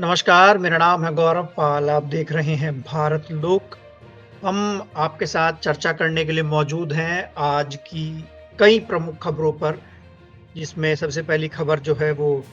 नमस्कार, मेरा नाम है गौरव पाल, आप देख रहे हैं भारत लोक। हम आपके साथ चर्चा करने के लिए मौजूद हैं आज की कई प्रमुख खबरों पर, जिसमें सबसे पहली खबर जो है वो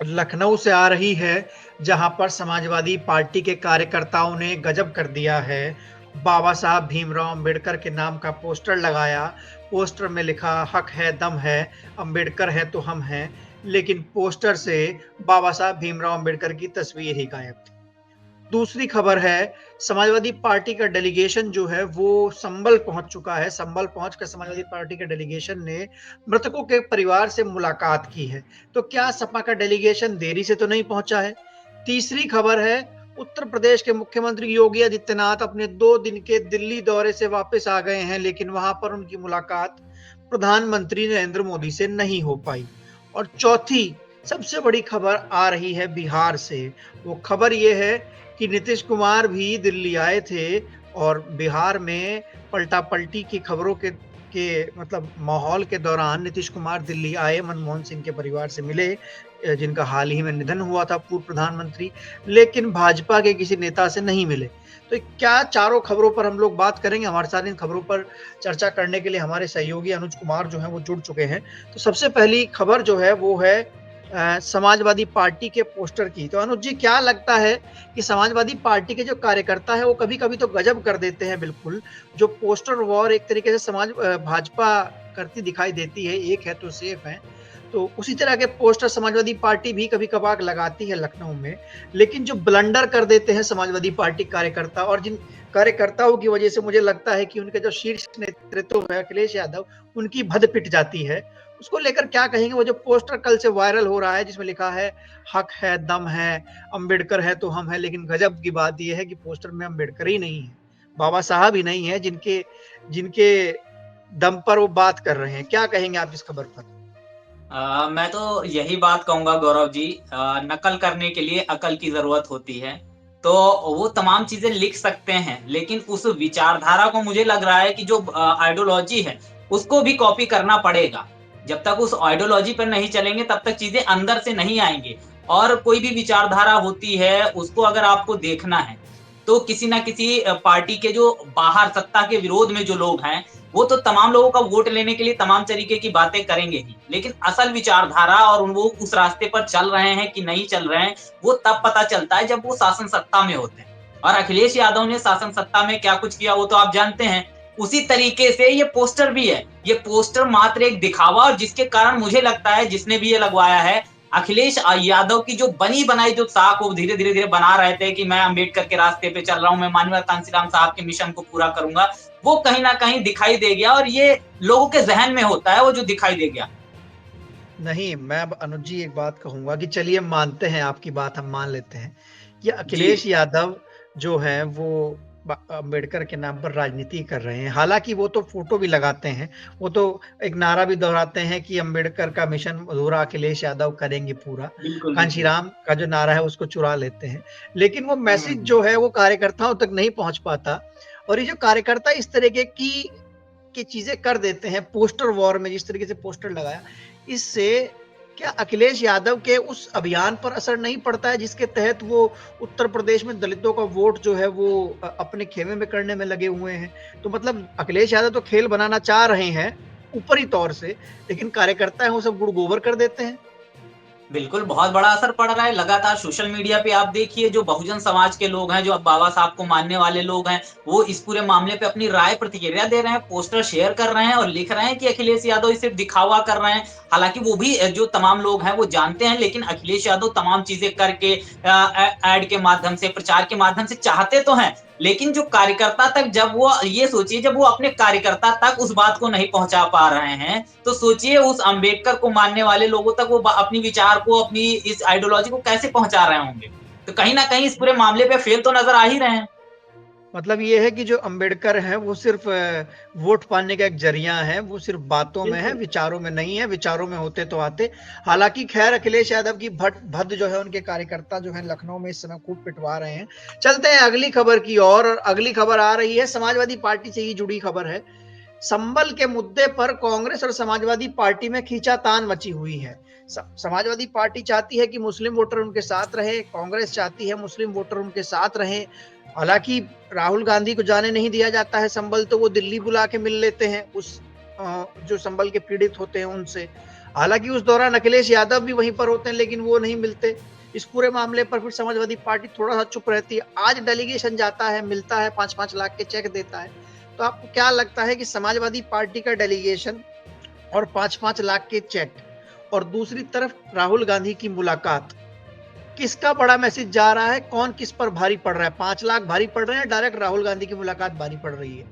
लखनऊ से आ रही है, जहां पर समाजवादी पार्टी के कार्यकर्ताओं ने गजब कर दिया है। बाबा साहब भीमराव अंबेडकर के नाम का पोस्टर लगाया, पोस्टर में लिखा हक है, दम है, अंबेडकर है तो हम हैं, लेकिन पोस्टर से बाबा साहब भीमराव अंबेडकर की तस्वीर ही गायब थी। दूसरी खबर है, समाजवादी पार्टी का डेलीगेशन जो है वो संभल पहुँच चुका है। संभल पहुँचकर समाजवादी पार्टी के डेलीगेशन ने मृतकों के परिवार से मुलाकात की है। तो क्या सपा का डेलीगेशन देरी से तो नहीं पहुँचा है? तीसरी खबर है, उत्तर प्रदेश के मुख्यमंत्री योगी आदित्यनाथ अपने 2 दिन के दिल्ली दौरे से वापस आ गए हैं, लेकिन वहाँ पर उनकी मुलाकात प्रधानमंत्री नरेंद्र मोदी से नहीं हो पाई। और चौथी सबसे बड़ी खबर आ रही है बिहार से। वो खबर ये है कि नीतीश कुमार भी दिल्ली आए थे और बिहार में पलटा-पलटी की खबरों के मतलब माहौल के दौरान नीतीश कुमार दिल्ली आए, मनमोहन सिंह के परिवार से मिले, जिनका हाल ही में निधन हुआ था, पूर्व प्रधानमंत्री, लेकिन भाजपा के किसी नेता से नहीं मिले। तो क्या चारों खबरों पर हम लोग बात करेंगे। हमारे साथ इन खबरों पर चर्चा करने के लिए हमारे सहयोगी अनुज कुमार जो हैं वो जुड़ चुके हैं। तो सबसे पहली खबर जो है वो है समाजवादी पार्टी के पोस्टर की। तो अनुज जी, क्या लगता है कि समाजवादी पार्टी के जो कार्यकर्ता हैं वो कभी-कभी तो गजब कर देते हैं बिल्कुल। जो पोस्टर वॉर एक तरीके से भाजपा करती दिखाई देती है, एक है तो सेफ है। तो उसी तरह के पोस्टर समाजवादी पार्टी भी कभी-कभार लगाती है लखनऊ में। लेकिन जो ब्लंडर कर देते हैं समाजवादी पार्टी कार्यकर्ता, और जिन कार्यकर्ताओं की वजह से मुझे लगता है कि उनके जो शीर्ष नेतृत्व है अखिलेश यादव, उनकी भद पिट जाती है। उसको लेकर क्या कहेंगे? वो जो पोस्टर कल से वायरल हो रहा है जिसमें लिखा है हक है, दम है, अंबेडकर है तो हम हैं, लेकिन गजब की बात ये है कि पोस्टर में अंबेडकर ही नहीं है, बाबा साहब ही नहीं है जिनके जिनके दम पर वो बात कर रहे हैं। क्या कहेंगे आप इस खबर पर? मैं तो यही बात कहूँगा गौरव जी। नकल करने के लिए अकल की ज़रूरत होती है। तो वो तमाम चीज़ें लिख सकते हैं, लेकिन उस विचारधारा को मुझे लग रहा है कि जो आइडियोलॉजी है, उसको भी कॉपी करना पड़ेगा। जब तक उस आइडियोलॉजी पर नहीं चलेंगे, तब तक चीज़ें अंदर से नहीं आएँगी। और कोई भी विचारधारा होती है, उसको अगर आपको देखना है, तो किसी न किसी पार्टी के जो बाहर सत्ता के विरोध में जो लोग हैं, वो तो तमाम लोगों का वोट लेने के लिए तमाम तरीके की बातें करेंगे ही, लेकिन असल विचारधारा और वो उस रास्ते पर चल रहे हैं कि नहीं चल रहे हैं, वो तब पता चलता है जब वो शासन सत्ता में होते हैं। और अखिलेश यादव ने शासन सत्ता में क्या कुछ किया वो तो आप जानते हैं। उसी तरीके से ये पोस्टर भी है। ये पोस्टर मात्र एक दिखावा, और जिसके कारण मुझे लगता है जिसने भी ये लगवाया है, अखिलेश यादव की जो बनी-बनाई जो साख वो धीरे-धीरे बना रहे थे कि मैं अम्बेडकर के रास्ते पे चल रहा हूँ, मैं माननीय कांशीराम साहब के मिशन को पूरा करूँगा। वो कहीं न कहीं दिखाई दे गया, और ये लोगों के ज़हन में होता है वो जो दिखाई दे गया। नहीं, मैं अब अनुज जी एक बात कहूँगा कि चलिए मानते हैं, आपकी बात हम मान लेते हैं कि जी। अखिलेश यादव जो हैं वो अम्बेडकर के नाम पर राजनीति कर रहे हैं। हालाँकि वो तो फ़ोटो भी लगाते हैं, वो तो एक नारा भी दोहराते हैं कि अम्बेडकर का मिशन अधूरा अखिलेश यादव करेंगे पूरा। बिल्कुल, बिल्कुल। कांशीराम का जो नारा है उसको चुरा लेते हैं। लेकिन वो मैसेज हुँ। जो है वो कार्यकर्ताओं तक नहीं पहुँच पाता, और ये जो कार्यकर्ता इस तरीके की चीज़ें कर देते हैं पोस्टर वॉर में, जिस तरीके से पोस्टर लगाया, इससे क्या अखिलेश यादव के उस अभियान पर असर नहीं पड़ता है जिसके तहत वो उत्तर प्रदेश में दलितों का वोट जो है वो अपने खेमे में करने में लगे हुए हैं? तो मतलब अखिलेश यादव तो खेल बनाना चाह रहे हैं ऊपरी तौर से, लेकिन कार्यकर्ता हैं वो सब गुड़ गोबर कर देते हैं। बिल्कुल, बहुत बड़ा असर पड़ रहा है। लगातार सोशल मीडिया पे आप देखिए जो बहुजन समाज के लोग हैं, जो अब बाबा साहब को मानने वाले लोग हैं, वो इस पूरे मामले पे अपनी राय प्रतिक्रिया दे रहे हैं, पोस्टर शेयर कर रहे हैं और लिख रहे हैं कि अखिलेश यादव ये सिर्फ़ दिखावा कर रहे हैं। हालाँकि वो भी जो तमाम लोग हैं वो जानते हैं, लेकिन अखिलेश यादव तमाम चीज़ें करके ऐड के माध्यम से, प्रचार के माध्यम से चाहते तो हैं, लेकिन जो कार्यकर्ता तक जब वो ये सोचिए जब वो अपने कार्यकर्ता तक उस बात को नहीं पहुँचा पा रहे हैं, तो सोचिए उस अम्बेडकर को मानने वाले लोगों तक वो अपनी विचार को, अपनी इस आइडियोलॉजी को कैसे पहुँचा रहे होंगे। तो कहीं न कहीं इस पूरे मामले पे फेल तो नज़र आ ही रहे हैं। मतलब ये है कि जो अम्बेडकर हैं वो सिर्फ़ वोट पाने का एक ज़रिया है, वो सिर्फ़ बातों में है, बिल्कुल। विचारों में नहीं है, विचारों में होते तो आते। हालाँकि ख़ैर अखिलेश यादव की भद्द जो है उनके कार्यकर्ता जो हैं लखनऊ में इस समय खूब पिटवा रहे हैं। चलते हैं अगली खबर की ओर, और अगली खबर आ रही है समाजवादी पार्टी से ही जुड़ी खबर है। संबल के मुद्दे पर कांग्रेस और समाजवादी पार्टी में खींचातान मची हुई है। समाजवादी पार्टी चाहती है कि मुस्लिम वोटर उनके साथ रहे, कांग्रेस चाहती है मुस्लिम वोटर उनके साथ रहें। हालांकि राहुल गांधी को जाने नहीं दिया जाता है संबल, तो वो दिल्ली बुला के मिल लेते हैं उस जो संबल के पीड़ित होते हैं उनसे। हालांकि उस दौरान अखिलेश यादव भी वहीं पर होते हैं, लेकिन वो नहीं मिलते। इस पूरे मामले पर फिर समाजवादी पार्टी थोड़ा सा चुप रहती है। आज डेलीगेशन जाता है, मिलता है, 5-5 लाख के चेक देता है। तो आपको क्या लगता है कि समाजवादी पार्टी का डेलीगेशन और 5-5 लाख के चेक और दूसरी तरफ राहुल गांधी की मुलाकात, किसका बड़ा मैसेज जा रहा है? कौन किस पर भारी पड़ रहा है? 5 लाख भारी पड़ रहे हैं, डायरेक्ट राहुल गांधी की मुलाकात भारी पड़ रही है?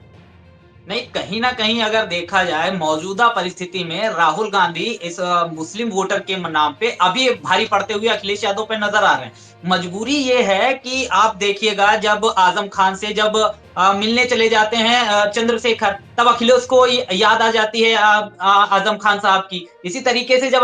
नहीं, कहीं न कहीं अगर देखा जाए मौजूदा परिस्थिति में राहुल गांधी इस मुस्लिम वोटर के नाम पे अभी भारी पड़ते हुए अखिलेश यादव पे नज़र आ रहे हैं। मजबूरी ये है कि आप देखिएगा जब आज़म खान से जब मिलने चले जाते हैं चंद्रशेखर, तब अखिलेश को याद आ जाती है आज़म खान साहब की। इसी तरीके से जब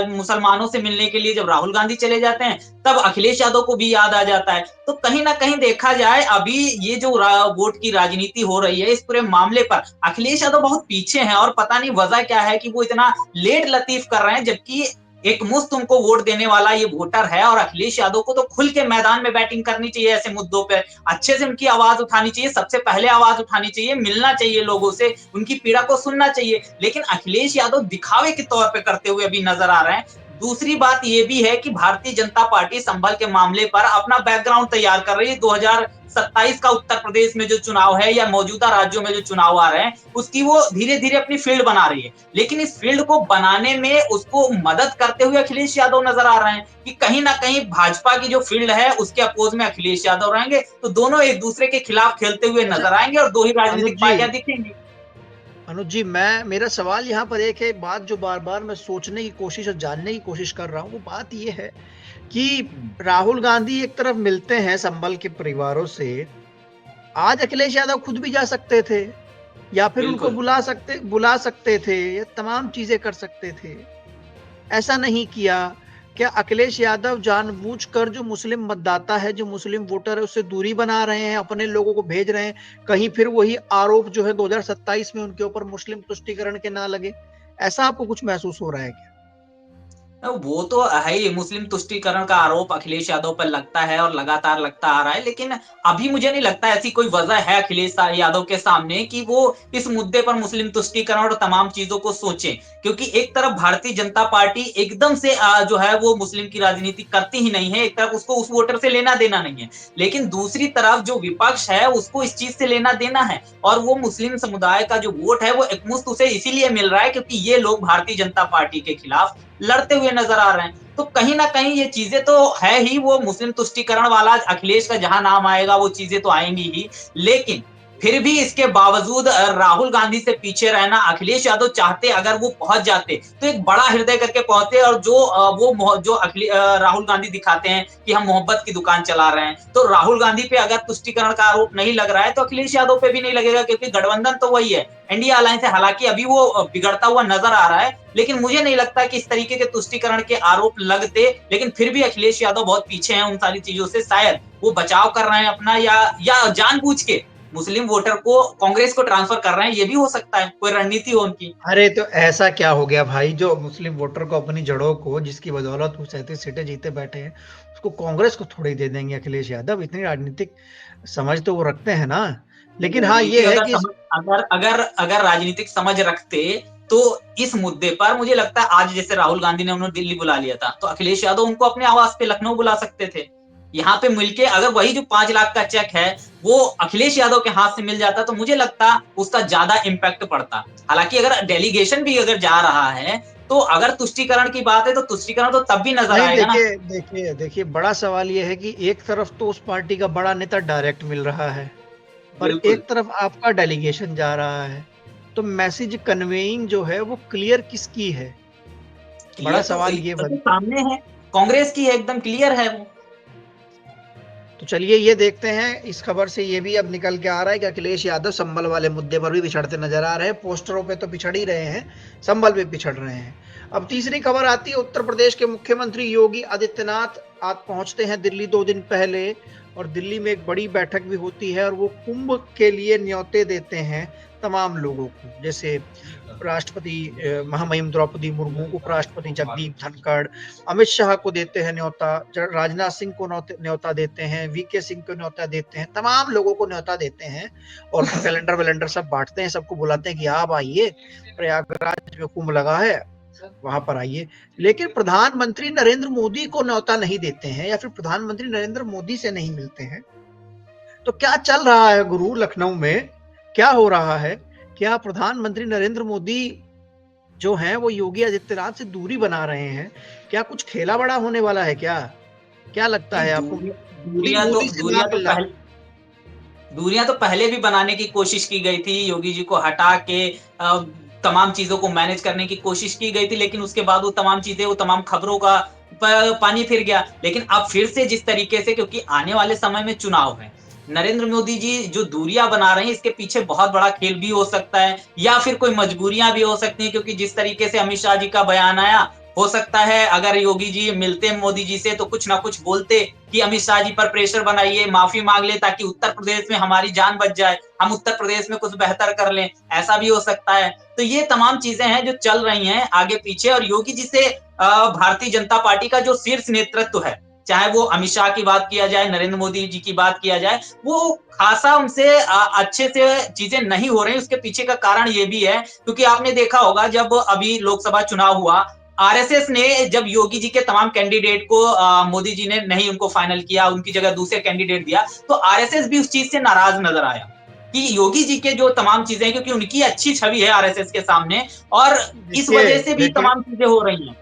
मुसलमानों से मिलने के लिए जब राहुल गांधी चले जाते हैं, तब अखिलेश यादव को भी याद आ जाता है। तो कहीं न कहीं देखा जाए अभी ये जो वोट की राजनीति हो रही है इस पूरे मामले पर अखिलेश यादव बहुत पीछे हैं और पता नहीं वजह क्या है कि वो इतना लेट लतीफ कर रहे हैं, जबकि एक मुश्त उनको वोट देने वाला ये वोटर है और अखिलेश यादव को तो खुल के मैदान में बैटिंग करनी चाहिए ऐसे मुद्दों पे। अच्छे से उनकी आवाज उठानी चाहिए, सबसे पहले आवाज उठानी चाहिए, मिलना चाहिए लोगों से, उनकी पीड़ा को सुनना चाहिए। लेकिन अखिलेश यादव दिखावे के तौर पे करते हुए अभी नजर आ रहे हैं। दूसरी बात ये भी है कि भारतीय जनता पार्टी संभल के मामले पर अपना बैकग्राउंड तैयार कर रही है। 2027 का उत्तर प्रदेश में जो चुनाव है या मौजूदा राज्यों में जो चुनाव आ रहे हैं, उसकी वो धीरे-धीरे अपनी फील्ड बना रही है। लेकिन इस फील्ड को बनाने में उसको मदद करते हुए अखिलेश यादव नज़र आ रहे हैं कि कहीं न कहीं भाजपा की जो फील्ड है, उसके अपोज़ में अखिलेश यादव रहेंगे, तो दोनों एक-दूसरे के खिलाफ खेलते हुए अच्छा, नज़र आएँगे और 2 ही अनुज राजनीतिक जी, पार्टियाँ दिखेंगी। अनुज जी, मैं मेरा सवाल यहाँ पर एक है, बात जो बार-बार मैं सोचने की कोशिश और जानने की कोशिश कर रहा हूँ, वो बात ये है कि हुँ, राहुल गांधी एक तरफ मिलते हैं संबल के परिवारों से। आज अखिलेश यादव खुद भी जा सकते थे, या फिर उनको बिल्कुल। बुला सकते थे, या तमाम चीजें कर सकते थे। ऐसा नहीं किया। क्या अखिलेश यादव जानबूझकर जो मुस्लिम मतदाता है, जो मुस्लिम वोटर है, उससे दूरी बना रहे हैं, अपने लोगों को भेज रहे हैं, कहीं फिर वही आरोप जो है 2027 में उनके ऊपर मुस्लिम तुष्टीकरण के ना लगे? ऐसा आपको कुछ महसूस हो रहा है क्या? वो तो है ही, मुस्लिम तुष्टीकरण का आरोप अखिलेश यादव पर लगता है और लगातार लगता आ रहा है, लेकिन अभी मुझे नहीं लगता ऐसी कोई वजह है अखिलेश यादव के सामने कि वो इस मुद्दे पर मुस्लिम तुष्टीकरण और तमाम चीजों को सोचें। क्योंकि एक तरफ भारतीय जनता पार्टी एकदम से जो है वो मुस्लिम की राजनीति करती ही नहीं है, एक तरफ उसको उस वोटर से लेना देना नहीं है। लेकिन दूसरी तरफ जो विपक्ष है उसको इस चीज से लेना देना है और वो मुस्लिम समुदाय का जो वोट है वो एकमुश्त उसे इसीलिए मिल रहा है क्योंकि ये लोग भारतीय जनता पार्टी के खिलाफ लड़ते हुए नज़र आ रहे हैं। तो कहीं न कहीं ये चीज़ें तो है ही, वो मुस्लिम तुष्टीकरण वाला अखिलेश का जहाँ नाम आएगा वो चीज़ें तो आएँगी ही। लेकिन फिर भी इसके बावजूद राहुल गांधी से पीछे रहना अखिलेश यादव चाहते अगर वो पहुँच जाते, तो एक बड़ा हृदय करके पहुँचते और जो वो जो राहुल गांधी दिखाते हैं कि हम मोहब्बत की दुकान चला रहे हैं। तो राहुल गांधी पे अगर तुष्टीकरण का आरोप नहीं लग रहा है, तो अखिलेश यादव पे भी नहीं लगेगा क्योंकि गठबंधन तो वही है। इंडिया अलायंस है, हालाँकि अभी वो बिगड़ता हुआ नज़र आ रहा है, लेकिन मुझे नहीं लगता कि इस तरीके के तुष्टीकरण के आरोप लगते, लेकिन फिर भी अखिलेश यादव बहुत पीछे हैं उन सारी चीज़ों से, शायद वो बचाव कर रहे हैं अपना या जानबूझ के मुस्लिम वोटर को कांग्रेस को ट्रांसफर कर रहे हैं, ये भी हो सकता है, कोई रणनीति हो उनकी। अरे तो ऐसा क्या हो गया भाई, जो मुस्लिम वोटर को अपनी जड़ों को, जिसकी बदौलत वो 37 सीटें जीते बैठे हैं, उसको कांग्रेस को थोड़ी दे देंगे अखिलेश यादव? इतनी राजनीतिक समझ तो वो रखते हैं ना। लेकिन हाँ, राजनीति ये है अगर कि समझ अगर अगर अगर राजनीतिक समझ रखते, तो इस मुद्दे पर मुझे लगता है आज जैसे राहुल गांधी ने उन्हें दिल्ली बुला लिया था, तो अखिलेश यादव उनको अपने आवास पे लखनऊ बुला सकते थे। यहाँ पे मिलके अगर वही जो 5 लाख का चेक है, वो अखिलेश यादव के हाथ से मिल जाता तो मुझे लगता उसका ज़्यादा इम्पैक्ट पड़ता। हालाँकि अगर डेलीगेशन भी अगर जा रहा है, तो अगर तुष्टीकरण की बात है, तो तुष्टीकरण तो तब भी नज़र नहीं, आएगा ना। देखिए देखिए देखिए, बड़ा सवाल ये है कि एक तरफ तो उस पार्टी का बड़ा नेता डायरेक्ट मिल रहा है और बिल्कुल। एक तरफ आपका डेलीगेशन जा रहा है। तो मैसेज कन्वेइंग जो है वो क्लियर किसकी है? बड़ा क्लियर तो सवाल एक ये सबके बन सामने है, कांग्रेस की है, एकदम क्लियर है वो। तो चलिए ये देखते हैं, इस खबर से ये भी अब निकल के आ रहा है कि अखिलेश यादव संबल वाले मुद्दे पर भी पिछड़ते नजर आ रहे हैं। पोस्टरों पे तो पिछड़ ही रहे हैं, संबल पे पिछड़ रहे हैं। अब तीसरी खबर आती है उत्तर प्रदेश के मुख्यमंत्री योगी आदित्यनाथ आज पहुंचते हैं दिल्ली 2 दिन पहले और दिल्ली में एक बड़ी बैठक भी होती है और वो कुंभ के लिए न्योते देते हैं तमाम लोगों को, जैसे राष्ट्रपति महामहिम द्रौपदी मुर्मू, उपराष्ट्रपति जगदीप धनखड़, अमित शाह को देते हैं न्योता, राजनाथ सिंह को न्योता देते हैं, वीके सिंह को न्योता देते हैं, तमाम लोगों को न्योता देते हैं और कैलेंडर वैलेंडर सब बांटते हैं, सबको बुलाते हैं कि आप आइए, प्रयागराज में कुंभ लगा है, वहां पर आइए। लेकिन प्रधानमंत्री नरेंद्र मोदी को न्योता नहीं देते हैं या फिर प्रधानमंत्री नरेंद्र मोदी से नहीं मिलते हैं। तो क्या चल रहा है गुरु लखनऊ में, क्या हो रहा है? क्या प्रधानमंत्री नरेंद्र मोदी जो हैं वो योगी आदित्यनाथ से दूरी बना रहे हैं? क्या कुछ खेला बड़ा होने वाला है क्या? क्या लगता है आपको? दूरियां तो पहले भी बनाने की कोशिश की गई थी, योगी जी को हटा के तमाम चीजों को मैनेज करने की कोशिश की गई थी, लेकिन उसके बाद वो तमाम चीजें, वो तमाम खबरों का पानी फिर गया। लेकिन अब फिर से जिस तरीके से, क्योंकि आने वाले समय में चुनाव है, नरेंद्र मोदी जी जो दूरियां बना रहे हैं, इसके पीछे बहुत बड़ा खेल भी हो सकता है या फिर कोई मजबूरियां भी हो सकती हैं, क्योंकि जिस तरीके से अमित शाह जी का बयान आया, हो सकता है अगर योगी जी मिलते मोदी जी से तो कुछ ना कुछ बोलते कि अमित शाह जी पर प्रेशर बनाइए, माफी मांग ले ताकि उत्तर प्रदेश में हमारी जान बच जाए, हम उत्तर प्रदेश में कुछ बेहतर कर लें, ऐसा भी हो सकता है। तो ये तमाम चीजें हैं जो चल रही हैं आगे पीछे, और योगी जी से भारतीय जनता पार्टी का जो शीर्ष नेतृत्व है, चाहे वो अमित शाह की बात किया जाए, नरेंद्र मोदी जी की बात किया जाए, वो खासा उनसे अच्छे से चीजें नहीं हो रही। उसके पीछे का कारण ये भी है, क्योंकि आपने देखा होगा जब अभी लोकसभा चुनाव हुआ, आरएसएस ने जब योगी जी के तमाम कैंडिडेट को मोदी जी ने नहीं उनको फाइनल किया, उनकी जगह दूसरे कैंडिडेट दिया, तो आरएसएस भी उस चीज से नाराज नजर आया कि योगी जी के जो तमाम चीजें, क्योंकि उनकी अच्छी छवि है आरएसएस के सामने, और इस वजह से भी तमाम चीजें हो रही हैं।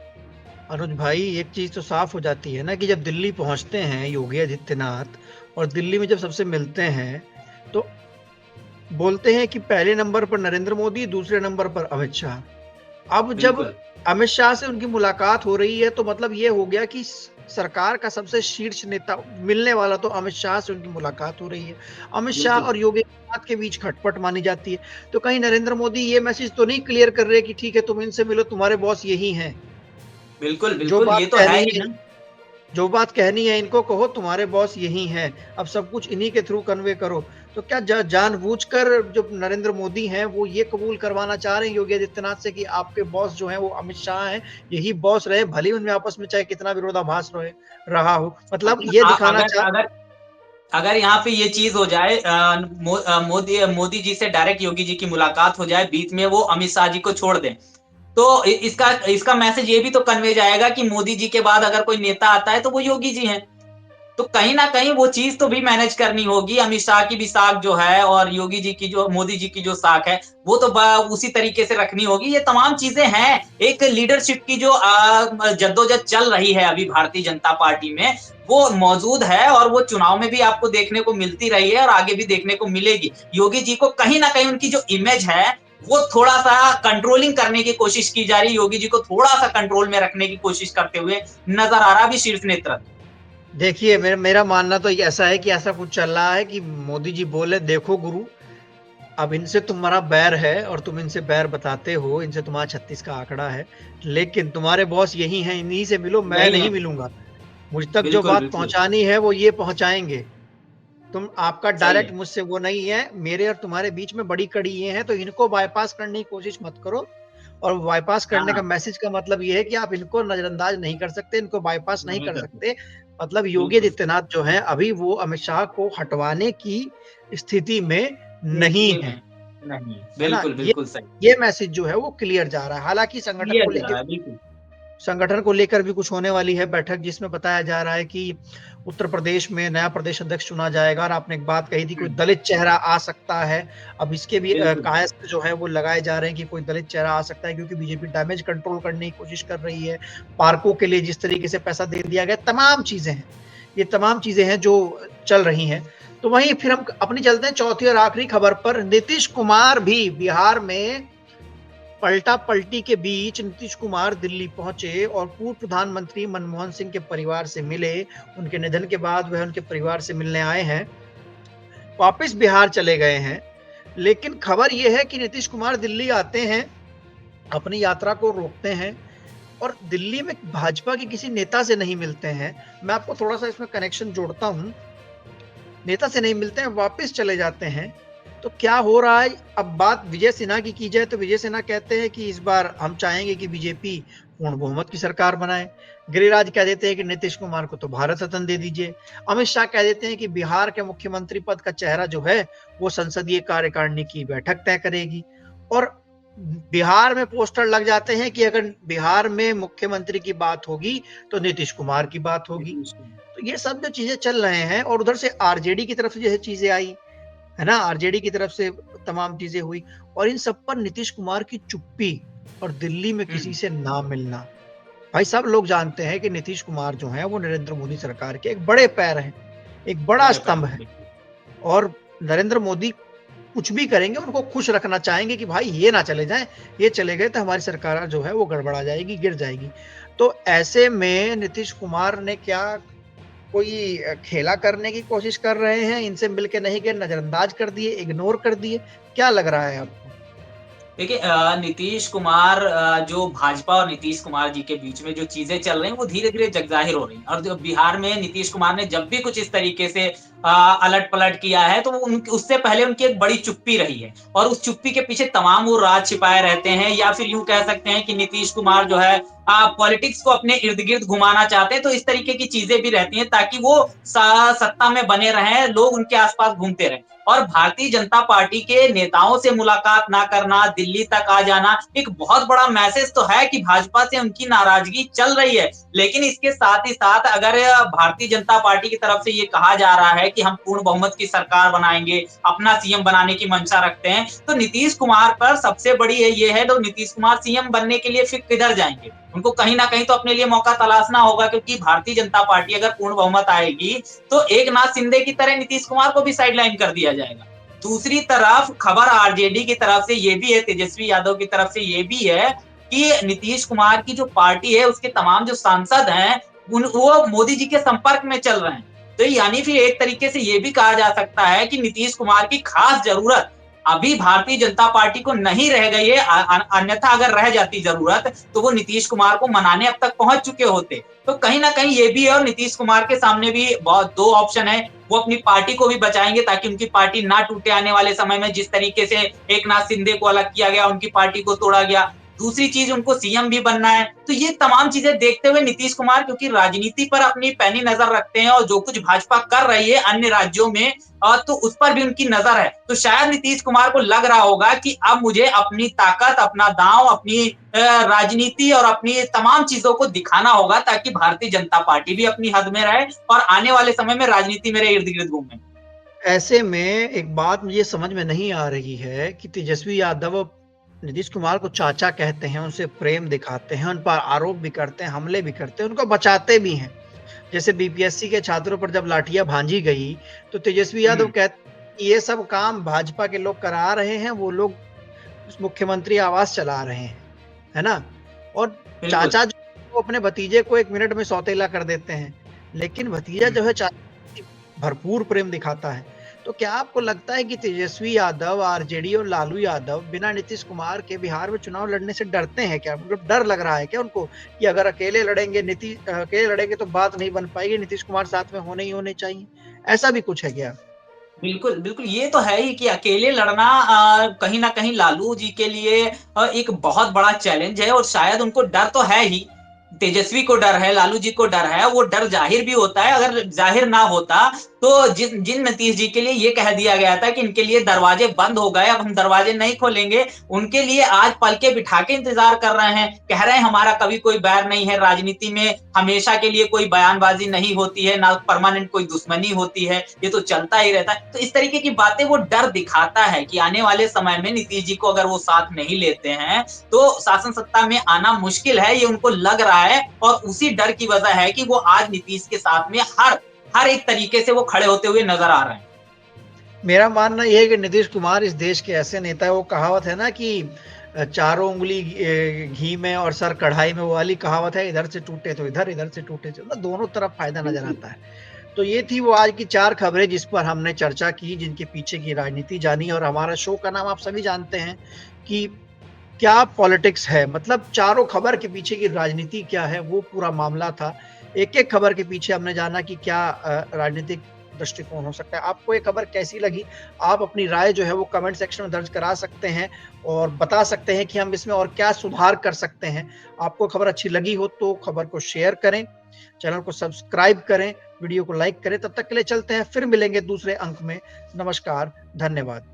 अनुज भाई, एक चीज तो साफ हो जाती है ना कि जब दिल्ली पहुंचते हैं योगी आदित्यनाथ और दिल्ली में जब सबसे मिलते हैं तो बोलते हैं कि पहले नंबर पर नरेंद्र मोदी, दूसरे नंबर पर अमित शाह। अब जब अमित शाह से उनकी मुलाकात हो रही है तो मतलब ये हो गया कि सरकार का सबसे शीर्ष नेता मिलने वाला तो अमित शाह से उनकी मुलाकात हो रही है। अमित शाह और योगी आदित्यनाथ के बीच खटपट मानी जाती है। तो कहीं नरेंद्र मोदी ये मैसेज तो नहीं क्लियर कर रहे कि ठीक है तुम इनसे मिलो, तुम्हारे बॉस यही हैं। बिल्कुल बिल्कुल, ये तो है ही ना। जो बात कहनी है इनको कहो, तुम्हारे बॉस यही हैं, अब सब कुछ इन्हीं के थ्रू कन्वे करो। तो क्या जानबूझकर जो नरेंद्र मोदी हैं वो ये कबूल करवाना चाह रहे हैं योगी आदित्यनाथ से कि आपके बॉस जो हैं वो अमित शाह हैं, यही बॉस रहे, भले उनमें आपस में चाहे कितना विरोधाभास रहा हो, मतलब ये दिखाना अगर यहाँ पे ये चीज हो जाए, मोदी जी से डायरेक्ट योगी जी की मुलाकात हो जाए, बीच में वो अमित शाह जी को छोड़ दें, तो इसका मैसेज ये भी तो कन्वे जाएगा कि मोदी जी के बाद अगर कोई नेता आता है तो वो योगी जी हैं। तो कहीं ना कहीं वो चीज तो भी मैनेज करनी होगी। अमित शाह की भी साख जो है और योगी जी की जो, मोदी जी की जो साख है, वो तो उसी तरीके से रखनी होगी। ये तमाम चीजें हैं, एक लीडरशिप की जो जद्दोजहद चल रही है अभी भारतीय जनता पार्टी में, वो मौजूद है और वो चुनाव में भी आपको देखने को मिलती रही है और आगे भी देखने को मिलेगी। योगी जी को कहीं ना कहीं उनकी जो इमेज है वो थोड़ा सा कंट्रोलिंग करने की कोशिश की जा रही है, योगी जी को थोड़ा सा कंट्रोल में रखने की कोशिश करते हुए नजर आ रहा भी शीर्ष नेतृत्व। देखिए, मेरा मानना तो ऐसा है कि ऐसा कुछ चल रहा है कि मोदी जी बोले देखो गुरु, अब इनसे तुम्हारा बैर है और तुम इनसे बैर बताते हो, इनसे तुम्हारा 36 का आंकड़ा है, लेकिन तुम्हारे बॉस यही हैं, इन्हीं से मिलो, मैं नहीं मिलूंगा। मुझ तक जो बात पहुंचानी है वो ये पहुंचाएंगे। तुम आपका डायरेक्ट मुझसे वो नहीं है, मेरे और तुम्हारे बीच में बड़ी कड़ी ये है, तो इनको बाईपास करने की कोशिश मत करो। और बाईपास करने का मैसेज का मतलब ये है कि आप इनको नजरअंदाज नहीं कर सकते, इनको बाईपास नहीं कर सकते। मतलब योगी आदित्यनाथ जो है अभी वो अमित शाह को हटवाने की स्थिति में नहीं है। नहीं, बिल्कुल बिल्कुल सही। ये मैसेज जो है वो क्लियर जा रहा है। हालांकि संगठन को लेकर भी कुछ होने वाली है बैठक, जिसमें बताया जा रहा है कि उत्तर प्रदेश में नया प्रदेश अध्यक्ष चुना जाएगा। और आपने एक बात कही थी कोई दलित चेहरा आ सकता है, अब इसके भी कायस्थ जो है वो लगाए जा रहे हैं कि कोई दलित चेहरा आ सकता है, क्योंकि बीजेपी डैमेज कंट्रोल करने की कोशिश कर रही है। पार्कों के लिए जिस तरीके से पैसा दे दिया गया, तमाम चीजें हैं, ये तमाम चीजें हैं जो चल रही हैं। तो वहीं फिर हम अपनी चलते हैं चौथी और आखिरी खबर पर। नीतीश कुमार भी बिहार में पलटा पलटी के बीच नीतीश कुमार दिल्ली पहुंचे और पूर्व प्रधानमंत्री मनमोहन सिंह के परिवार से मिले। उनके निधन के बाद वह उनके परिवार से मिलने आए हैं, वापस बिहार चले गए हैं। लेकिन खबर यह है कि नीतीश कुमार दिल्ली आते हैं, अपनी यात्रा को रोकते हैं और दिल्ली में भाजपा के किसी नेता से नहीं मिलते हैं। मैं आपको थोड़ा सा इसमें कनेक्शन जोड़ता हूं। नेता से नहीं मिलते हैं, वापस चले जाते हैं। तो क्या हो रहा है? अब बात विजय सिन्हा की जाए तो विजय सिन्हा कहते हैं कि इस बार हम चाहेंगे कि बीजेपी पूर्ण बहुमत की सरकार बनाए। गिरिराज कह देते हैं कि नीतीश कुमार को तो भारत रत्न दे दीजिए। अमित शाह कह देते हैं कि बिहार के मुख्यमंत्री पद का चेहरा जो है वो संसदीय कार्यकारिणी की बैठक तय करेगी। और बिहार में पोस्टर लग जाते हैं कि अगर बिहार में मुख्यमंत्री की बात होगी तो नीतीश कुमार की बात होगी। तो ये सब जो चीजें चल रहे हैं, और उधर से आरजेडी की तरफ से जो चीजें आई है ना, आरजेडी की तरफ से तमाम चीजें हुई, और इन सब पर नीतीश कुमार की चुप्पी और दिल्ली में किसी से ना मिलना। भाई सब लोग जानते हैं कि नीतीश कुमार जो है वो नरेंद्र मोदी सरकार के एक बड़े पैर हैं, एक बड़ा स्तंभ है, और नरेंद्र मोदी कुछ भी करेंगे उनको खुश रखना चाहेंगे कि भाई ये ना चले जाएं, ये चले गए तो हमारी सरकार जो है वो गड़बड़ा जाएगी, गिर जाएगी। तो ऐसे में नीतीश कुमार ने क्या कोई खेला करने की कोशिश कर रहे हैं? इनसे मिलके नहीं गए, नजरअंदाज कर दिए, इग्नोर कर दिए, क्या लग रहा है आपको? देखिए नीतीश कुमार जो भाजपा और नीतीश कुमार जी के बीच में जो चीजें चल रही हैं वो धीरे-धीरे जगजाहिर हो रही हैं, और जो बिहार में नीतीश कुमार ने जब भी कुछ इस तरीके से अलट-पलट किया है तो वो उससे पहले उनकी एक बड़ी चुप्पी रही है, और उस चुप्पी के पीछे तमाम वो राज छिपाए रहते हैं, या फिर यूँ कह सकते हैं कि नीतीश कुमार जो है पॉलिटिक्स को अपने इर्द-गिर्द घुमाना चाहते हैं, तो इस तरीके की चीजें भी रहती हैं ताकि वो सत्ता में बने रहें, लोग उनके आस-पास घूमते रहें। और भारतीय जनता पार्टी के नेताओं से मुलाकात ना करना, दिल्ली तक आ जाना, एक बहुत बड़ा मैसेज तो है कि भाजपा से उनकी नाराजगी चल रही है। लेकिन इसके साथ ही साथ अगर भारतीय जनता पार्टी की तरफ से ये कहा जा रहा है कि हम पूर्ण बहुमत की सरकार बनाएँगे, अपना सीएम बनाने की मंशा रखते हैं, तो नीतीश कुमार पर सबसे बड़ी ये है, तो नीतीश कुमार सीएम बनने के लिए फिर किधर जाएँगे? उनको कहीं न कहीं तो अपने लिए मौका तलाशना होगा, क्योंकि भारतीय जनता पार्टी अगर पूर्ण बहुमत आएगी, तो एकनाथ शिंदे की तरह नीतीश कुमार को भी साइडलाइन कर दिया जाएगा। दूसरी तरफ खबर आरजेडी की तरफ से ये भी है, तेजस्वी यादव की तरफ से ये भी है कि नीतीश कुमार की जो पार्टी है, उसके तमाम जो सांसद हैं, वो मोदी जी के संपर्क में चल रहे हैं। तो यानी फिर एक तरीके से ये भी कहा जा सकता है कि नीतीश कुमार की खास ज़रूरत अभी भारतीय जनता पार्टी को नहीं रह गई है, अन्यथा अगर रह जाती ज़रूरत, तो वो नीतीश कुमार को मनाने अब तक पहुँच चुके होते। तो कहीं न कहीं ये भी है, और नीतीश कुमार के सामने भी बहुत 2 ऑप्शन है। वो अपनी पार्टी को भी बचाएँगे ताकि उनकी पार्टी ना टूटे आने वाले समय में, जिस तरीके से एकनाथ शिंदे को अलग किया गया, उनकी पार्टी को तोड़ा गया। दूसरी चीज़, उनको सीएम भी बनना है। तो ये तमाम चीज़ें देखते हुए नीतीश कुमार, क्योंकि राजनीति पर अपनी पैनी नज़र रखते हैं, और जो कुछ भाजपा कर रही है अन्य राज्यों में तो उस पर भी उनकी नज़र है। तो शायद नीतीश कुमार को लग रहा होगा कि अब मुझे अपनी ताकत, अपना दाँव, अपनी राजनीति और अपनी तमाम चीज़ों को दिखाना होगा, ताकि भारतीय जनता पार्टी भी अपनी हद में रहे और आने वाले समय में राजनीति मेरे इर्द-गिर्द घूमे। ऐसे में एक बात मुझे समझ में नहीं आ रही है कि तेजस्वी यादव नीतीश कुमार को चाचा कहते हैं, उनसे प्रेम दिखाते हैं, उन पर आरोप भी करते हैं, हमले भी करते हैं, उनको बचाते भी हैं। जैसे बीपीएससी के छात्रों पर जब लाठियां भांजी गई, तो तेजस्वी यादव हुँ, कहते हैं कि ये सब काम भाजपा के लोग करा रहे हैं, वो लोग मुख्यमंत्री आवास चला रहे हैं, है ना? और बिल्कुल। चाचा जो वो अपने भतीजे को 1 मिनट में सौतेला कर देते हैं, लेकिन भतीजा हुँ। जो है चाचा भरपूर प्रेम दिखाता है। तो क्या आपको लगता है कि तेजस्वी यादव, आरजेडी और लालू यादव बिना नीतीश कुमार के बिहार में चुनाव लड़ने से डरते हैं क्या? मतलब डर लग रहा है क्या उनको कि अगर अकेले लड़ेंगे तो बात नहीं बन पाएगी, नीतीश कुमार साथ में होने ही होने चाहिए? ऐसा भी कुछ है क्या? बिल्कुल, बिल्कुल, ये तो है ही कि अकेले लड़ना कहीं न कहीं लालू जी के लिए एक बहुत बड़ा चैलेंज है, और शायद उनको डर तो है ही। तेजस्वी को डर है, लालू जी को डर है, वो डर ज़ाहिर भी होता है। अगर ज़ाहिर ना होता, तो जिन जिन नीतीश जी के लिए ये कह दिया गया था कि इनके लिए दरवाजे बंद हो गए, अब हम दरवाजे नहीं खोलेंगे, उनके लिए आज पलके बिठा के इंतज़ार कर रहे हैं। कह रहे हैं हमारा कभी कोई बैर नहीं है, राजनीति में हमेशा के लिए कोई बयानबाज़ी नहीं होती है, ना परमानेंट कोई दुश्मनी होती है, ये तो चलता ही रहता है। तो इस तरीके की बातें वो डर दिखाता है कि आने वाले समय में नीतीश जी को अगर वो साथ नहीं लेते हैं, तो शासन सत्ता में आना मुश्किल है, ये उनको लग रहा है, और उसी डर की वजह है कि वो आज नीतीश के साथ में हर एक तरीके से वो खड़े होते हुए नज़र आ रहे हैं। मेरा मानना ये है कि नीतीश कुमार इस देश के ऐसे नेता है, वो कहावत है ना कि चारों उँगली घी में और सर कढ़ाई में, वो वाली कहावत है, इधर से टूटे तो इधर से टूटे तो मतलब दोनों तरफ फ़ायदा नज़र बिल्कुल। आता है। तो ये थी वो आज की 4 खबरें जिस पर हमने चर्चा की, जिनके पीछे की राजनीति जानी, और हमारा शो का नाम आप सभी जानते हैं कि क्या पॉलिटिक्स है, मतलब चारों खबर के पीछे की राजनीति क्या है, वो पूरा मामला था। एक-एक खबर के पीछे हमने जाना कि क्या राजनीतिक दृष्टिकोण हो सकता है। आपको ये खबर कैसी लगी? आप अपनी राय जो है वो कमेंट सेक्शन में दर्ज करा सकते हैं और बता सकते हैं कि हम इसमें और क्या सुधार कर सकते हैं। आपको खबर अच्छी लगी हो तो खबर को शेयर करें, चैनल को सब्सक्राइब करें, वीडियो को लाइक करें। तब तक के लिए चलते हैं, फिर मिलेंगे दूसरे अंक में। नमस्कार, धन्यवाद।